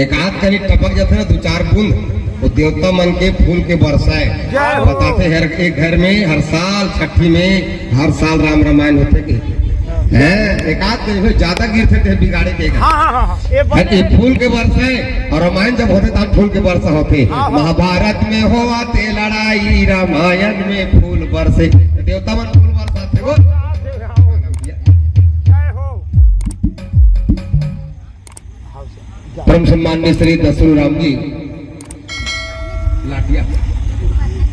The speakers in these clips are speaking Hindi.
एक आध कहीं टपक जाते ना 2-4 बूंद वो देवता मन के फूल के बरसाए। बताते हर एक घर में हर साल छठी में हर साल राम रामायण होते के हैं, एक आध कहीं ज्यादा गिरते थे बिगाड़े के फूल के बरसाए। और रामायण जब होते तब फूल के वर्षा होते। महाभारत में होते लड़ाई, रामायण में फूल बरसे, देवता मन फूल बरसाते वो। परम सम्माननीय श्री दशरथ राम जी लाटिया,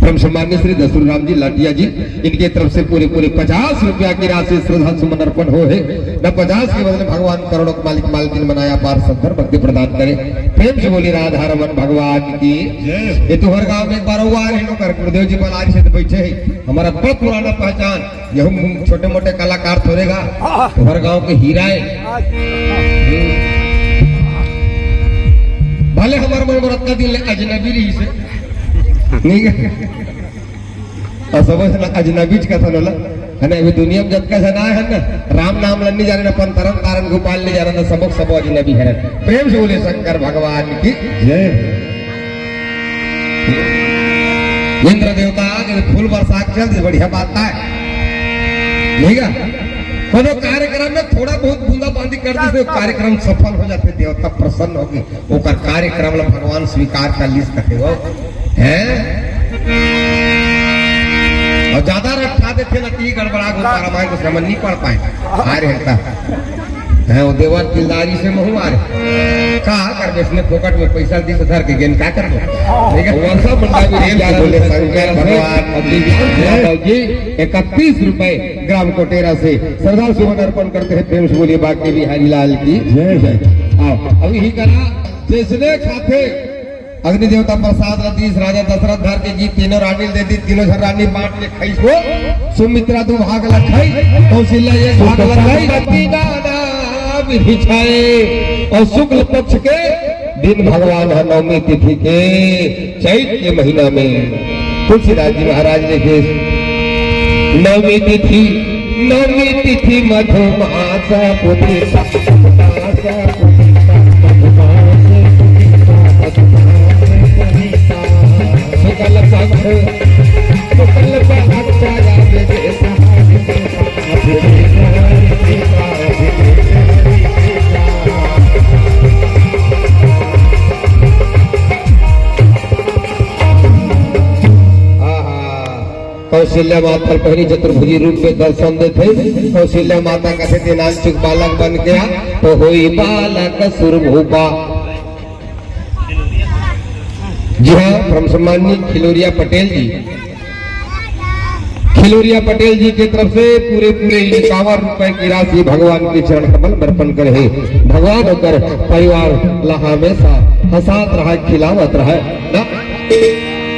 परम सम्माननीय श्री दशरथ राम जी लाटिया जी, इनके तरफ से पूरे 50 रुपया की राशि श्रद्धा सुमन अर्पण हो है। न 50 के बदले भगवान करोड़ों के मालिक मालकिन बनाया पार संतर भक्ति प्रदान करे। प्रेम से बोली राधा रमन भगवान की। ये तो हर गांव में एक बार हुआ है, गुरुदेव जी बलारी से बैठे है, हमारा बहुत पुराना पहचान, यह छोटे मोटे कलाकार थोड़ेगा तो हर गाँव के हीरा है। भले हमारे मन मरद का दिल अजनबी रही से नहीं और समझ अजनबी का था ना है ना। अभी दुनिया में जब का जना है ना, राम नाम लन्नी जा रहे ना, पंतरम तारण गोपाल नहीं जा रहा ना, सब अजनबी है। प्रेम से बोले शंकर भगवान की जय। इंद्र देवता फूल बरसात चल बढ़िया बात है नहीं का। कोनो कार्यक्रम में थोड़ा बहुत बूंदा बांदी कर दी कार्यक्रम सफल हो जाते, देवता प्रसन्न हो गए, ओकर कार्यक्रम ला भगवान स्वीकार कर ली सके वो हैं। और ज्यादा रखा देते ना ती गड़बड़ा गो रामायण को समझ नहीं पढ़ पाए आ रहे का है वो देवर किलदारी से महू आ रहे का कर बेचने फोकट में पैसा दी तो धर के गेन का कर वर्षा मंडा भी बोले शंकर भगवान जी 31 रुपए ग्राम कोटेरा से श्रद्धा सुमन अर्पण करते हैं। प्रेम से बोलिए बाकी बिहारी लाल की जय जय। आओ अभी ही करा जिसने खाते अग्नि देवता प्रसाद रतीश राजा दशरथ धर के गीत तीनों रानी दे दी, तीनों घर रानी बांट के खाई को सुमित्रा 2 भाग लखाई, कौशल्या 1 भाग लखाई, बिछाए। और शुक्ल पक्ष के दिन भगवान है नवमी तिथि के चैत के महीना में तुलसीदास जी महाराज ने नवमी तिथि मधुमास पुनीता कौशल्या माता पहली चतुर्भुजी रूप में दर्शन देते। कौशल्या माता कथे दिनांचुक बालक बन गया तो होई बालक सुरभूपा। जी हाँ, परम सम्माननीय खिलोरिया पटेल जी के तरफ से पूरे 51 रुपए की राशि भगवान के चरण कमल में अर्पण करे। भगवान होकर परिवार लहा में हंसात रहा, खिलावत रहा ना,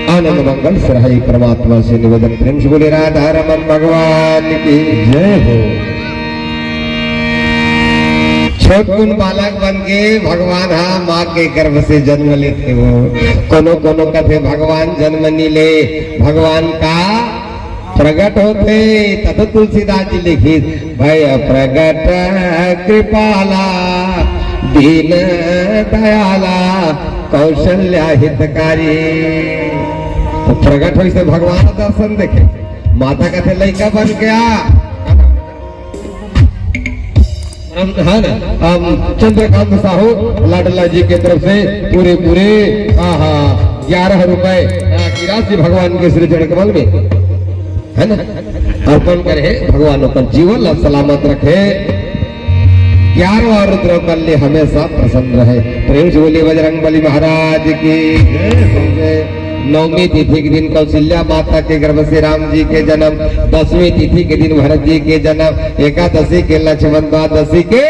आनंद मंगल सराही परमात्मा से निवेदन। प्रेम से बोले राधा रमन भगवान की जय हो। छोटकुन बालक बन के भगवान हाँ माँ के गर्भ से जन्म लेते हो। कोनो कथे भगवान जन्म नहीं ले, भगवान का प्रगट होते। तथा तुलसीदास जी लिखित भय प्रगट कृपाला दीन दयाला कौशल्या हितकारी। तो प्रगट हो से भगवान दर्शन देखे, माता कथे लड़का बन गया है ना। चंद्रकांत साहू लाडला जी के तरफ से पूरे 11 रुपए की राशि भगवान के श्री चरण कमल में है ना अर्पण करे। भगवान पर जीवन सलामत रखे, 11वां रुद्र कल्य हमेशा प्रसन्न रहे। प्रेम से बोलिए बजरंग बली महाराज की। 9वीं तिथि के दिन कौशल्या माता के गर्भ से राम जी के जन्म, 10वीं तिथि के दिन भरत जी के जन्म, एकादशी के लक्ष्मण, द्वादशी के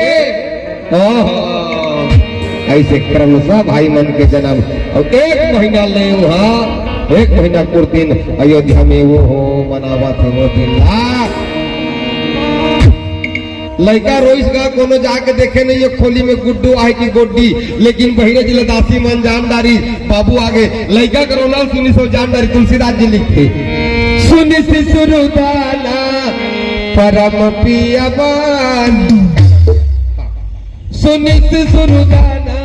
ऐसे क्रमशः भाई मन के जन्म। और 1 महीना ले वहाँ 1 महीना कुर्तीन अयोध्या में वो हो मनावा थे वो दिन लड़का रोइस का कोनो जाके देखे नहीं ये खोली में गुड्डू आए की गोड्डी, लेकिन बहिरे जिले दासी मन जानदारी बाबू आगे लड़का करोना सुनी सो जानदारी। तुलसीदास जी लिखते सुनी सुरुदाना परम पियवान, सुनी सुरुदाना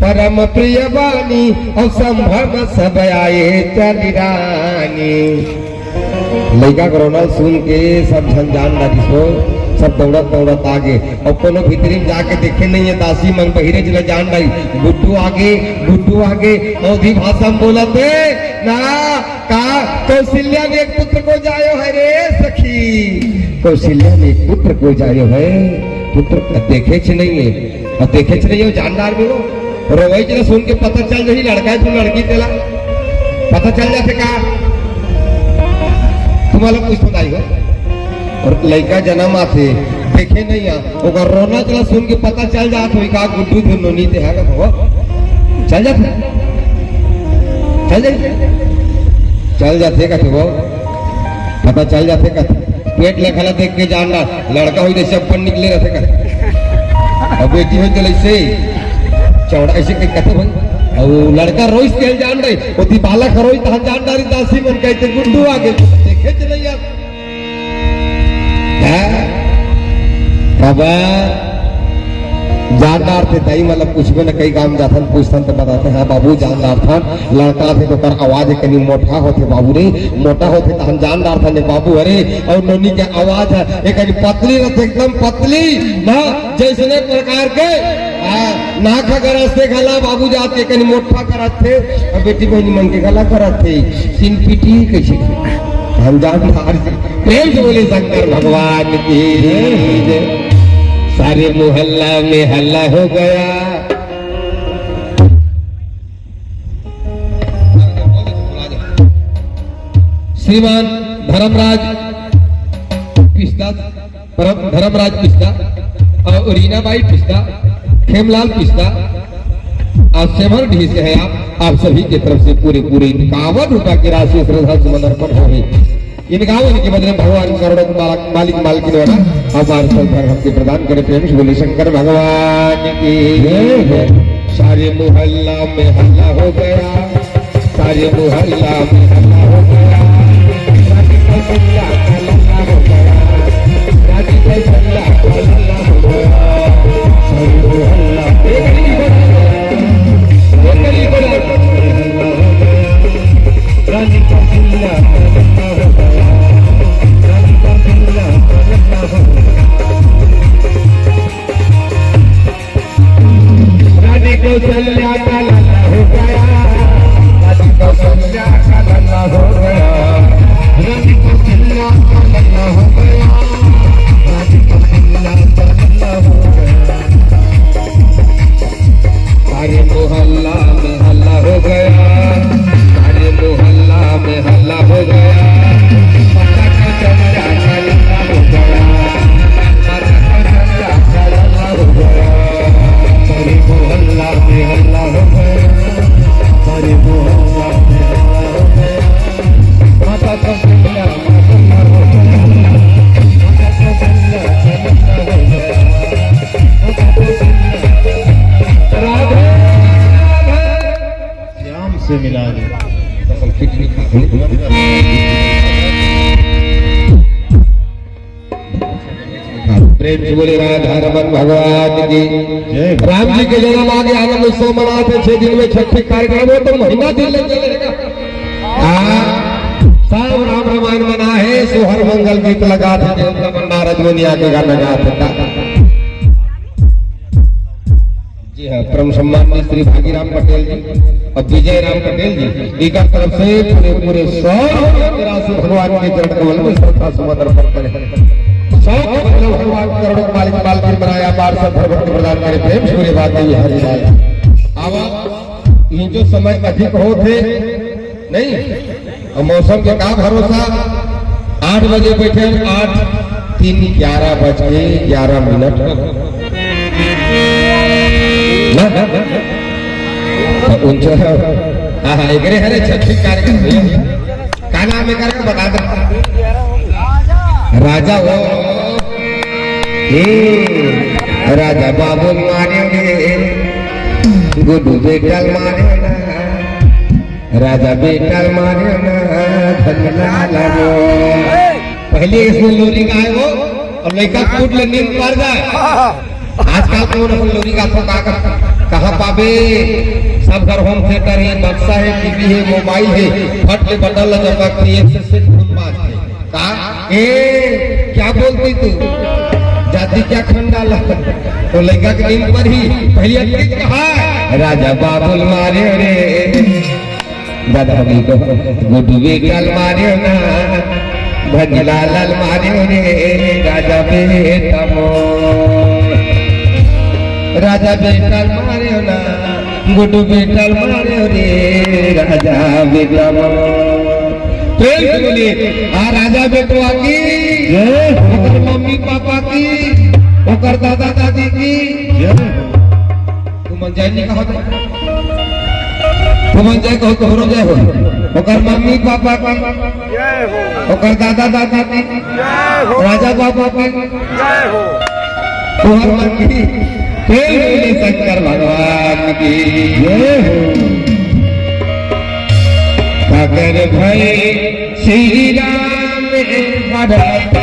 परम प्रिय बानी और संभव सब आए चली रानी। लड़का कोरोना सुन के सब झंझान ना दिसो, सब दौड़त दौड़त आगे और कोनो भीतरी में जाके देखे नहीं है दासी मन बहिरे जिला जान रही गुड्डू आगे औधी भाषा में बोलते ना का कौशल्या में एक पुत्र को जायो है रे सखी, कौशल्या में एक पुत्र को जायो है, पुत्र देखे छ नहीं है और देखे छ नहीं है जानदार में वो रोवई जरा सुन के पता चल रही लड़का है तू लड़की तेला पता चल जाते का तुम्हारा कुछ बताई हो और लड़का जन्म आते देखे नहीं आ रोना चला सुन के पता चल जात हो का गुड्डू धुनोनी ते है हो चल जाते चल जाते का वो पता चल जाते का पेट लेखला देख के जानना लड़का हुई जैसे अपन निकले रहते का और बेटी हो चले से चौड़ा ऐसे कहीं कहते भाई और लड़का रोइस के जान रही ओती बालक रोई तहन जानदारी दासी मन कहते गुड्डू आगे देखे चले यार बाबा जानदार थे तई मतलब कुछ भी न कई काम जाथन पूछथन तो बताते हैं बाबू जानदार था लड़का थे तो कर आवाज कहीं मोटा होते बाबू रे मोटा होते तो हम जानदार था ने बाबू अरे और नोनी के आवाज है एक पतली रहते एकदम पतली ना जैसने प्रकार के नाक गरज से गला बाबू जाते कहीं मोटा करत थे और बेटी बहनी मन के गला करत थे सिंपीटी कैसे हम जानदार प्रेम से बोले शंकर भगवान की सारे मोहल्ला में हल्ला हो गया। श्रीमान धर्मराज पिस्ता और रीनाबाई पिस्ता खेमलाल पिस्ता और सेवर ढी से है आप सभी की तरफ से पूरे 51 रुपया की राशि श्रद्धा सुमन अर्पण होगी। इन गाँव के बदले भगवान करोड़ों मालिक मालकिन वाला हमारे संसार हमके प्रदान करे प्रेम से बोले शंकर भगवान की। सारे मोहल्ला में हल्ला हो गया, सारे मोहल्ला में हल्ला हो गया, राजी का हल्ला हो गया, राजी का हल्ला हो गया, सारे मोहल्ला राजी का हल्ला हो गया। कौशल्या का लल्ला हो गया, राजी कौशल्या का लल्ला हो गया, राजी कौशल्या का लल्ला हो गया, राजी कौशल्या का लल्ला हो गया। सारे मोहल्ला में हल्ला हो गया, सारे मोहल्ला में हल्ला हो गया, माता कौशल्या का लल्ला हो गया, माता कौशल्या का लल्ला हो गया। सारे मोहल्ला में हल्ला हो गया, सारे मोहल्ला में हल्ला हो गया, माता कौशल्या का हल्ला हो गया, माता कौशल्या का हल्ला हो गया, माता कौशल्या राधे श्याम से मिला दे प्रेम से बोले राधा रमन भगवान की जय। राम जी के जन्म आगे आनंद उत्सव मनाते 6 दिन में छठ कार्यक्रम हो तो महीना दिन लग जाएगा। सब राम रामायण मना है सोहर मंगल गीत लगा थे नारद मुनि आके गाना गाते जी हाँ। परम सम्माननीय श्री भागीराम पटेल जी और विजय राम पटेल जी एक तरफ से पूरे 100 भगवान के चरण कमल में श्रद्धा सुमन अर्पण करें। भगवान करोड़ों मालिक मालकिन बनाया पार्षद भगवत प्रदान करे प्रेम सूर्य बात नहीं हरि राय। अब ये जो समय अधिक हो थे नहीं और मौसम के का भरोसा 8 बजे बैठे 8:03:11 उनसे एकरे हरे छत्तीस कार्यक्रम का नाम है बता दो राजा हो राजा बाबू मारे गुड्डू बेटल मारे राजा बेटल मारे पहले इसमें लोरी गाय हो और लड़का कूट ले नींद पड़ जाए आजकल तो अपन लोरी गाथो का कहाँ पाबे सब घर होम थिएटर है, बक्सा है, टीवी है, मोबाइल है, फट के बटन लगा के एक से खून बात है का ए क्या बोलती तू जाति क्या खंडाला तो लड़का के नींद पर ही पहली अतीत कहा राजा बाबुल मारे रे दादा भी को गुडवे काल मारे ना भजला लाल मारे रे राजा बेटा मो राजा बेटा मारे ना गुडू बेटा मारे रे राजा बेटा मो प्रेम से बोलिए आ राजा बेटवा की ओकर मम्मी पापा की ओकर दादा दादी की तू मन जाए नहीं कहो तू मन जाए कहो तोहरो जय हो ओकर मम्मी पापा की जय हो ओकर दादा दादा की जय हो राजा बाबा की जय हो तोहर मन की प्रेम बोले शंकर भगवान की जय हो सागर भय श्री राम भरत